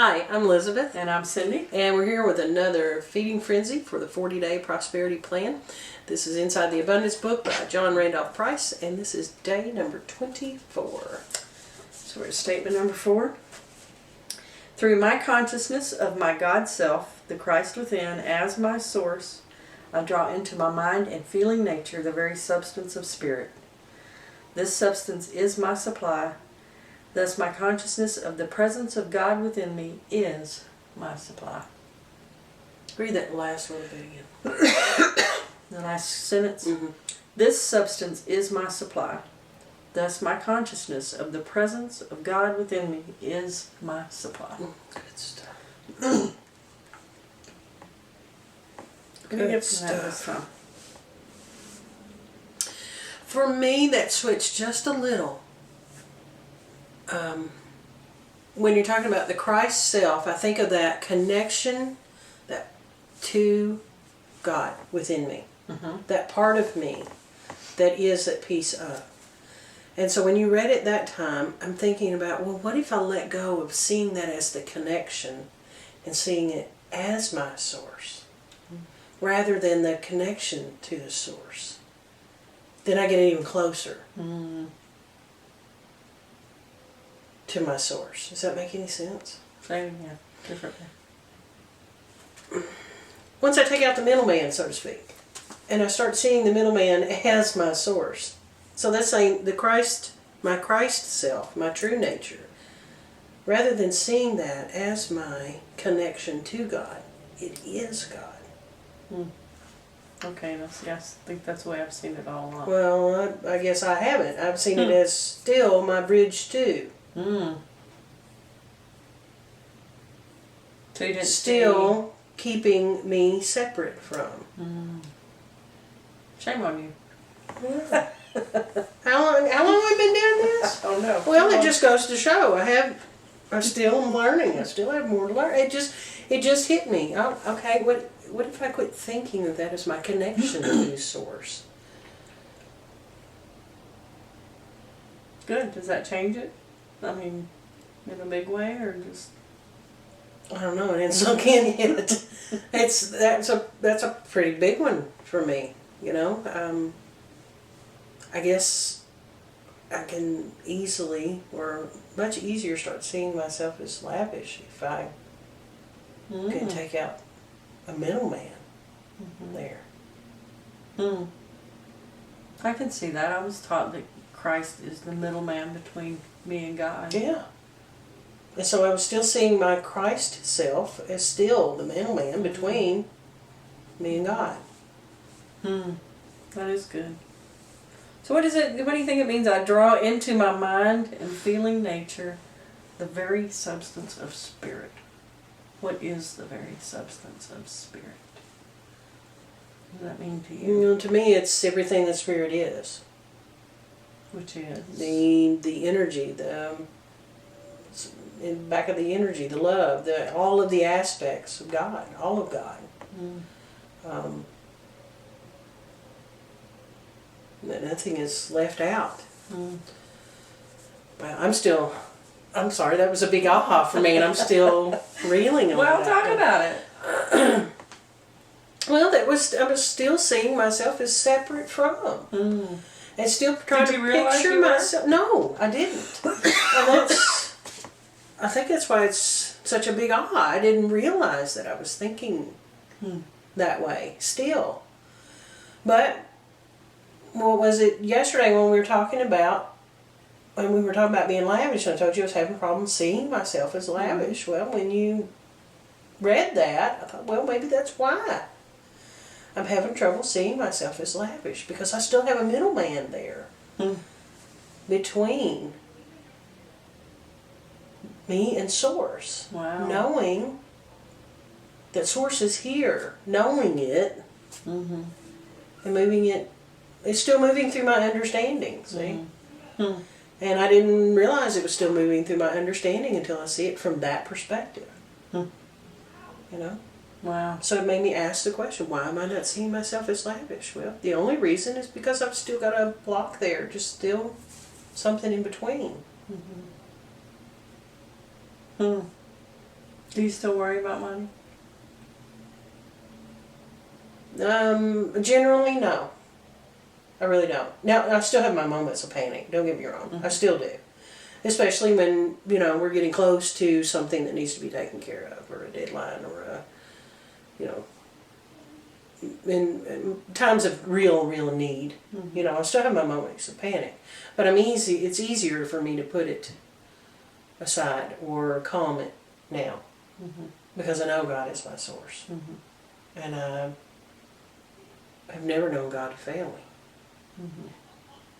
Hi, I'm Elizabeth. And I'm Cindy. And we're here with another Feeding Frenzy for the 40-Day Prosperity Plan. This is Inside the Abundance book by John Randolph Price, and this is day number 24. So we're at statement number 4. Through my consciousness of my God self, the Christ within, as my source, I draw into my mind and feeling nature the very substance of spirit. This substance is my supply. Thus my consciousness of the presence of God within me is my supply. Read that last little bit again. The last sentence. Mm-hmm. This substance is my supply. Thus my consciousness of the presence of God within me is my supply. Good stuff. Good stuff. For me, that switched just a little. When you're talking about the Christ self, I think of that connection to God within me. Mm-hmm. That part of me that is at peace of. And so when you read it that time, I'm thinking about, well, what if I let go of seeing that as the connection and seeing it as my source rather than the connection to the source? Then I get even closer to my source. Does that make any sense? Same, yeah, differently. Once I take out the middleman, so to speak, and I start seeing the middleman as my source. So that's saying my Christ self, my true nature, rather than seeing that as my connection to God, it is God. Okay, yes, I think that's the way I've seen it all along. Well, I guess I haven't. I've seen it as still my bridge to. So you didn't Still keeping me separate from. Shame on you. How long have we been doing this? Oh no. Well, it just goes to show I still am learning. I still have more to learn. It just hit me. Oh, okay, what if I quit thinking of that as my connection to source? Good. Does that change it? I mean, in a big way, or just? I don't know. It ain't sunk in yet. That's a pretty big one for me. You know, I guess I can easily or much easier start seeing myself as lavish if I can take out a middleman there. I can see that. I was taught that Christ is the middleman between me and God. Yeah. And so I was still seeing my Christ self as still the middleman between me and God. That is good. So what do you think it means? I draw into my mind and feeling nature the very substance of spirit. What is the very substance of spirit? What does that mean to you? You know, to me, it's everything that spirit is. Which is? The energy, in back of the energy, the love, all of the aspects of God, all of God. That nothing is left out. But I'm sorry, that was a big aha for me, and I'm still reeling on Well, that. talk about it. Well, I was still seeing myself as separate from. And still trying Did to you realize picture you were? myself. No, I didn't. And I think that's why it's such a big aha. I didn't realize that I was thinking that way still. But what was it yesterday when we were talking about being lavish? I told you I was having problems seeing myself as lavish. Well, when you read that, I thought, well, maybe that's why I'm having trouble seeing myself as lavish, because I still have a middleman there between me and source. Wow. Knowing that source is here, knowing it, and moving it. It's still moving through my understanding, see? And I didn't realize it was still moving through my understanding until I see it from that perspective. You know? Wow. So it made me ask the question, why am I not seeing myself as lavish? Well, the only reason is because I've still got a block there, just still something in between. Do you still worry about money? Generally, no. I really don't. Now, I still have my moments of panic. Don't get me wrong. I still do. Especially when, we're getting close to something that needs to be taken care of, or a deadline, or in times of real need. I still have my moments of panic. But it's easier for me to put it aside or calm it now. Because I know God is my source. And I've never known God to fail me.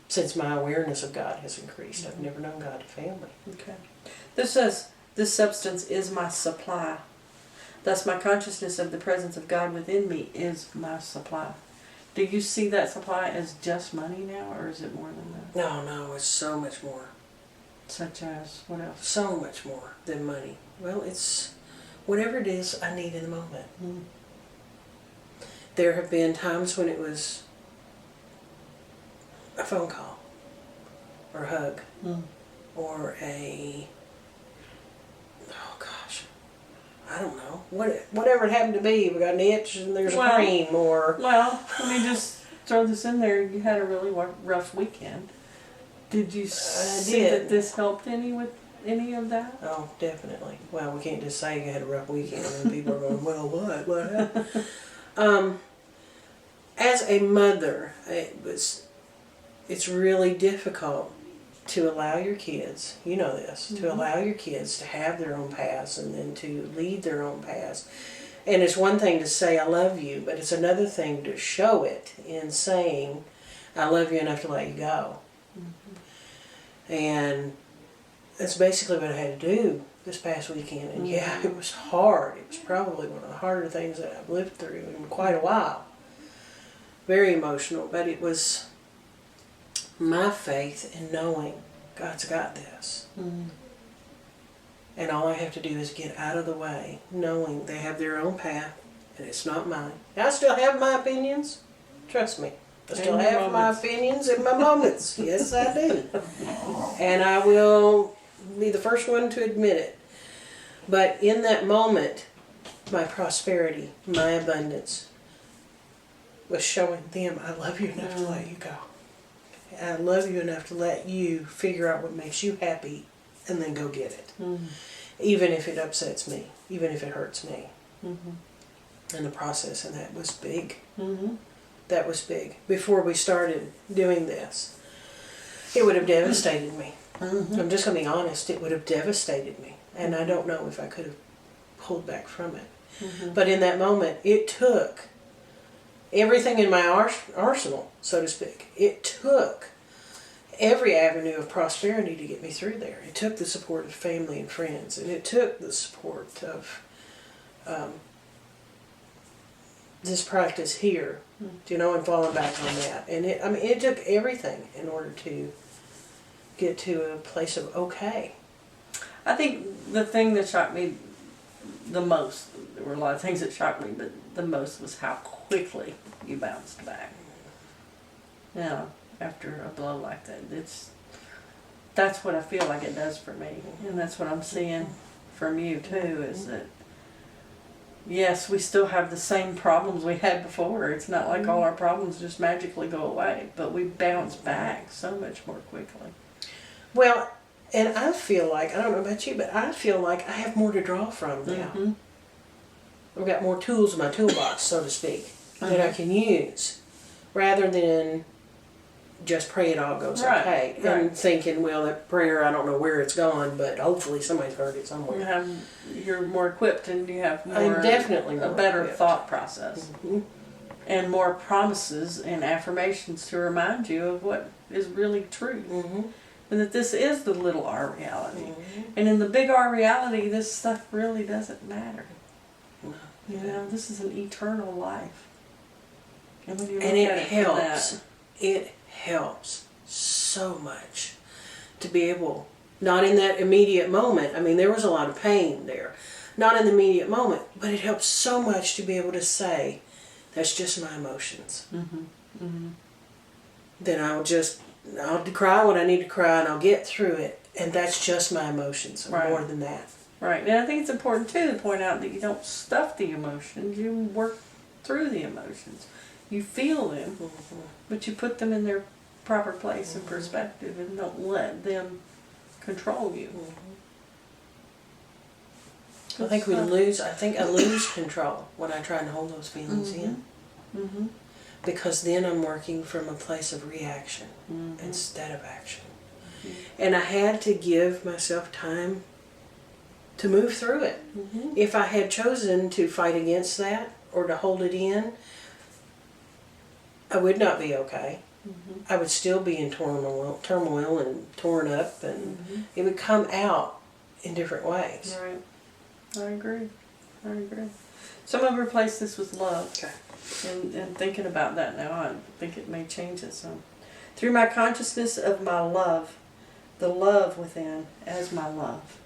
Since my awareness of God has increased, I've never known God to fail me. Okay. This says, this substance is my supply. Thus my consciousness of the presence of God within me is my supply. Do you see that supply as just money now, or is it more than that? No, it's so much more. Such as, what else? So much more than money. Well, it's whatever it is I need in the moment. There have been times when it was a phone call, or a hug, or I don't know, whatever it happened to be. We got an itch and there's a cream, or... Well, let me just throw this in there. You had a really rough weekend. Did you see that this helped any with any of that? Oh, definitely. Well, we can't just say you had a rough weekend and people are going, well, what happened? As a mother, it's really difficult to allow your kids, you know this, to allow your kids to have their own paths and then to lead their own paths. And it's one thing to say, I love you, but it's another thing to show it in saying, I love you enough to let you go. And that's basically what I had to do this past weekend. And yeah, it was hard. It was probably one of the harder things that I've lived through in quite a while. Very emotional, but it was my faith in knowing God's got this. And all I have to do is get out of the way, knowing they have their own path and it's not mine. Now, I still have my opinions. Trust me. I still have my opinions and my moments. Yes, I do. And I will be the first one to admit it. But in that moment, my prosperity, my abundance, was showing them I love you enough to let you go. I love you enough to let you figure out what makes you happy and then go get it. Even if it upsets me, even if it hurts me. In the process, and that was big. That was big. Before we started doing this, it would have devastated me. I'm just going to be honest, it would have devastated me. And I don't know if I could have pulled back from it. But in that moment, it took everything in my arsenal, so to speak. It took every avenue of prosperity to get me through there. It took the support of family and friends, and it took the support of this practice here, and falling back on that. And it took everything in order to get to a place of okay. I think the thing that shocked me the most, there were a lot of things that shocked me, but the most was how quickly you bounced back. After a blow like that. That's what I feel like it does for me. And that's what I'm seeing from you too, is that yes, we still have the same problems we had before. It's not like all our problems just magically go away, but we bounce back so much more quickly. Well, and I feel like, I don't know about you, but I feel like I have more to draw from now. I've got more tools in my toolbox, so to speak, that I can use, rather than just pray it all goes okay. And thinking, well, that prayer, I don't know where it's gone, but hopefully somebody's heard it somewhere. You're more equipped, and you have I'm definitely a better thought process. And more promises and affirmations to remind you of what is really true. And that this is the little R reality. And in the big R reality, this stuff really doesn't matter. This is an eternal life. And when you look and it at it helps. It helps so much to be able, not in that immediate moment, there was a lot of pain there, not in the immediate moment, but it helps so much to be able to say, that's just my emotions. Then I'll cry what I need to cry, and I'll get through it, and that's just my emotions, more than that. Right. And I think it's important too to point out that you don't stuff the emotions. You work through the emotions. You feel them, but you put them in their proper place and perspective, and don't let them control you. I think I lose control when I try and hold those feelings in. Mm-hmm. Because then I'm working from a place of reaction instead of action. And I had to give myself time to move through it. If I had chosen to fight against that or to hold it in, I would not be okay. I would still be in turmoil and torn up, and it would come out in different ways. Right. I agree. So I'm going to replace this with love. Okay. And thinking about that now, I think it may change it some. Through my consciousness of my love, the love within as my love,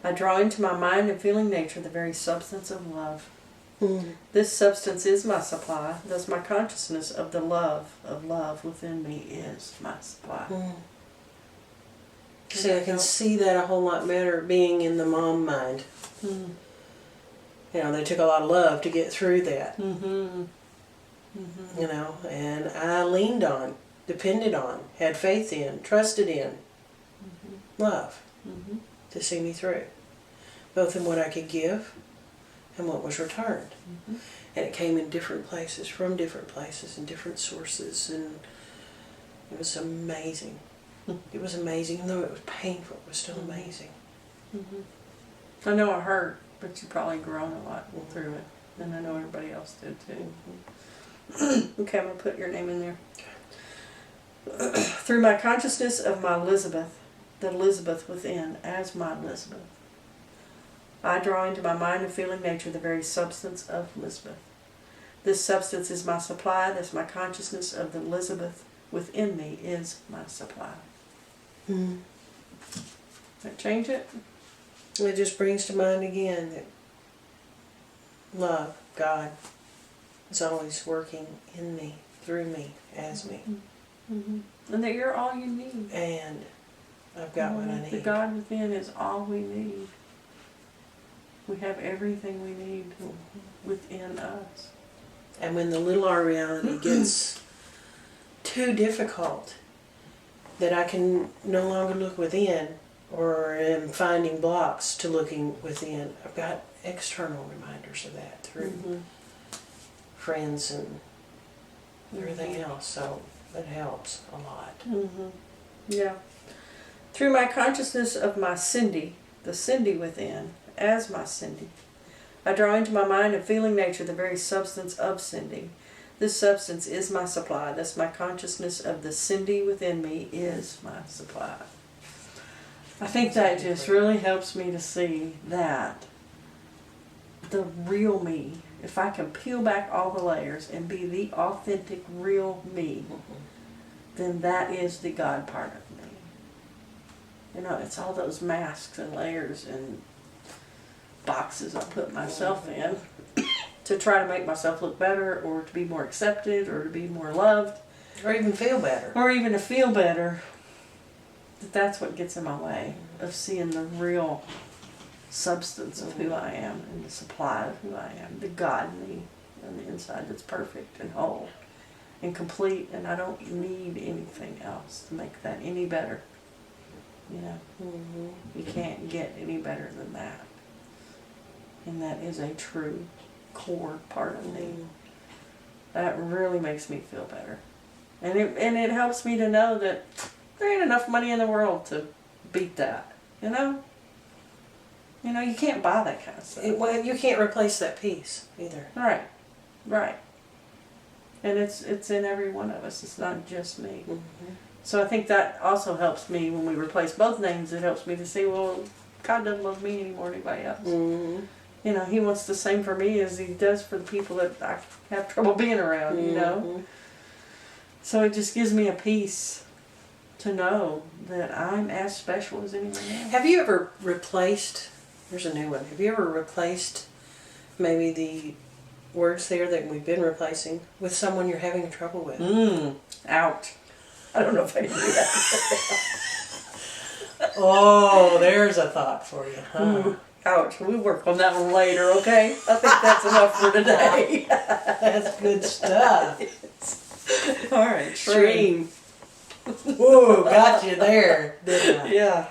I draw into my mind and feeling nature the very substance of love. This substance is my supply, thus my consciousness of the love within me is my supply. See, I can see that a whole lot better being in the mom mind. You know, they took a lot of love to get through that. You know, and I leaned on, depended on, had faith in, trusted in love to see me through. Both in what I could give and what was returned. And it came in different places, from different places and different sources, and it was amazing. It was amazing, even though it was painful, it was still amazing. I know it hurt, but you probably grown a lot through it, and I know everybody else did too. Okay, I'm going to put your name in there. Through my consciousness of my Elizabeth, the Elizabeth within, as my Elizabeth, I draw into my mind and feeling nature the very substance of Elizabeth. This substance is my supply, thus my consciousness of the Elizabeth within me is my supply. That change it? It just brings to mind again that love, God, is always working in me, through me, as me. And that you're all you need. And I've got what I need. The God within is all we need. We have everything we need within us. And when the little R reality gets too difficult, that I can no longer look within, or am finding blocks to looking within, I've got external reminders of that through friends and everything else. So that helps a lot. Yeah. Through my consciousness of my Cindy, the Cindy within, as my Cindy, I draw into my mind and feeling nature the very substance of Cindy. This substance is my supply, thus my consciousness of the Cindy within me is my supply. I think that just really helps me to see that the real me, if I can peel back all the layers and be the authentic real me, then that is the God part of me. You know, it's all those masks and layers and boxes I put myself in to try to make myself look better, or to be more accepted, or to be more loved, Or even feel better. or even to feel better. That's what gets in my way of seeing the real substance of who I am and the supply of who I am, the God in me on the inside that's perfect and whole and complete, and I don't need anything else to make that any better. You know, you can't get any better than that. And that is a true core part of me. That really makes me feel better. And it helps me to know that there ain't enough money in the world to beat that. You know? You know, you can't buy that kind of stuff. Well, you can't replace that peace either. Right. Right. And it's in every one of us. It's not just me. So I think that also helps me when we replace both names. It helps me to see, well, God doesn't love me any more than anybody else. You know, He wants the same for me as He does for the people that I have trouble being around, you know. So it just gives me a peace to know that I'm as special as anyone else. Have you ever replaced, here's a new one, have you ever replaced maybe the words there that we've been replacing with someone you're having trouble with? Ouch. I don't know if I can do that. Oh, there's a thought for you, huh? Ouch. We'll work on that one later, okay? I think that's enough for today. That's good stuff. All right, stream. Whoa, got you there, didn't I? Yeah.